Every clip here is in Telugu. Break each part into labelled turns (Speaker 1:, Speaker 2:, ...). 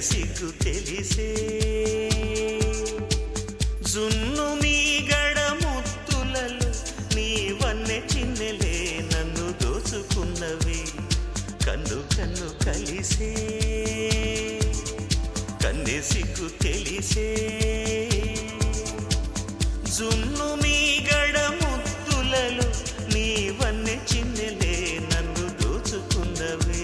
Speaker 1: సిగ్గు తెలిసే జున్ను మీ గడ ముత్తులలో నీ వన్నె చిన్నెలే నన్ను దోచుకున్నవి కన్ను కన్ను కలిసే కన్నె సిగ్గు తెలిసే జున్ను మీ గడ ముత్తులలో నీ వన్నె చిన్నెలే నన్ను దోచుకున్నవి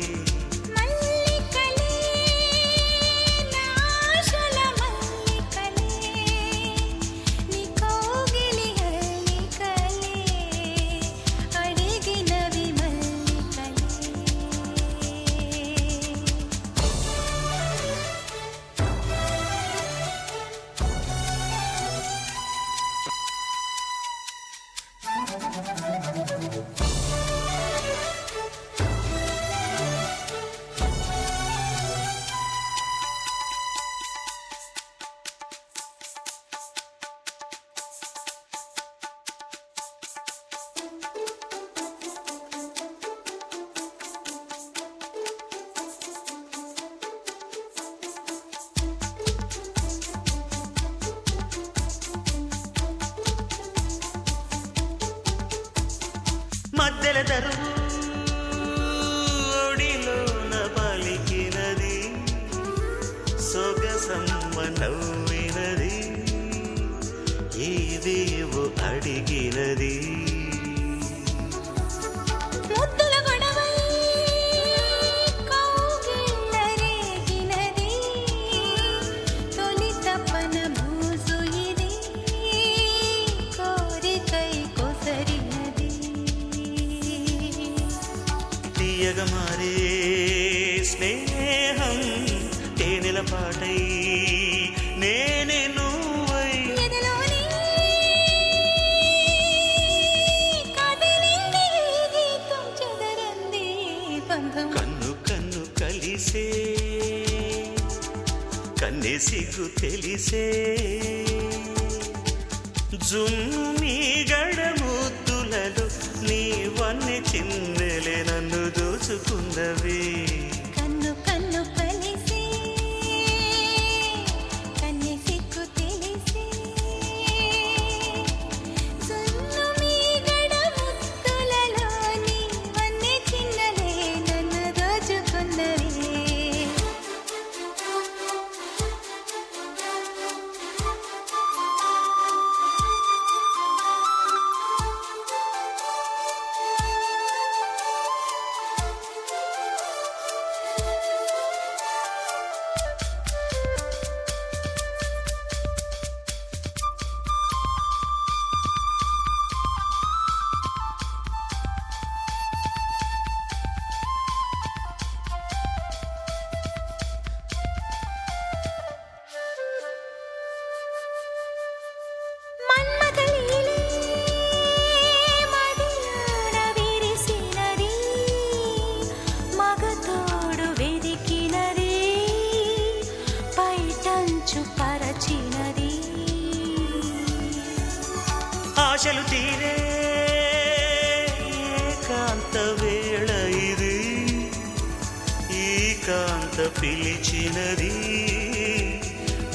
Speaker 1: మధ్యల దరువు ఒడిలోన పలికినది సొగసమ్మ నవ్వినది ఏవేవో అడిగినది మారే స్నేహం తేనెల పాటై నేనే నువ్వై కన్ను కన్ను కలిసే కన్నె సిగ్గు తెలిసే జున్ను మీ గడ ముద్దులలో నీ వన్నె చిన్నెలే నన్ను దోచుకున్నవి
Speaker 2: కన్ను కన్ను కలిసే కన్నె సిగ్గు తెలిసే జున్ను మీ గడ ముద్దులలో నీ వన్నె చిన్నెలే నన్ను దోచుకున్నవి
Speaker 1: ఆశలు తీరే ఏకాంత వేళ ఇది ఏకాంత పిలిచినది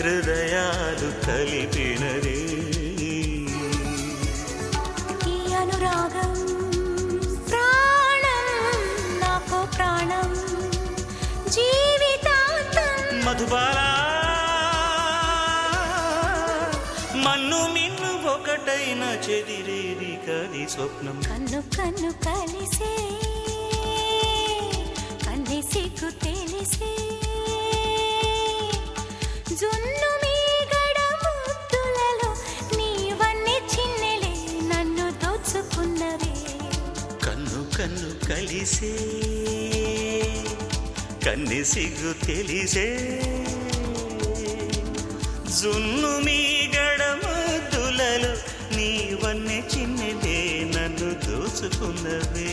Speaker 1: హృదయాలు కలిపినది
Speaker 2: ఈ అనురాగం ప్రాణం నాకు ప్రాణం జీవితాంతం
Speaker 1: మధుబాల మన్ను మిన్ను ఒకటైన చెదిరేది కది స్వప్నం
Speaker 2: కన్ను కన్ను కలిసే కన్నె సిగ్గు తెలిసే జున్ను మీ గడ ముద్దులలో నీ వన్నె చిన్నెలే నన్ను దోచుకున్నవే
Speaker 1: కన్ను కన్ను కలిసే కన్నె సిగ్గు తెలిసే జున్ను మీ గడ ముద్దులలో నీ వన్నె చిన్నెలే నన్ను దోచుకున్నవే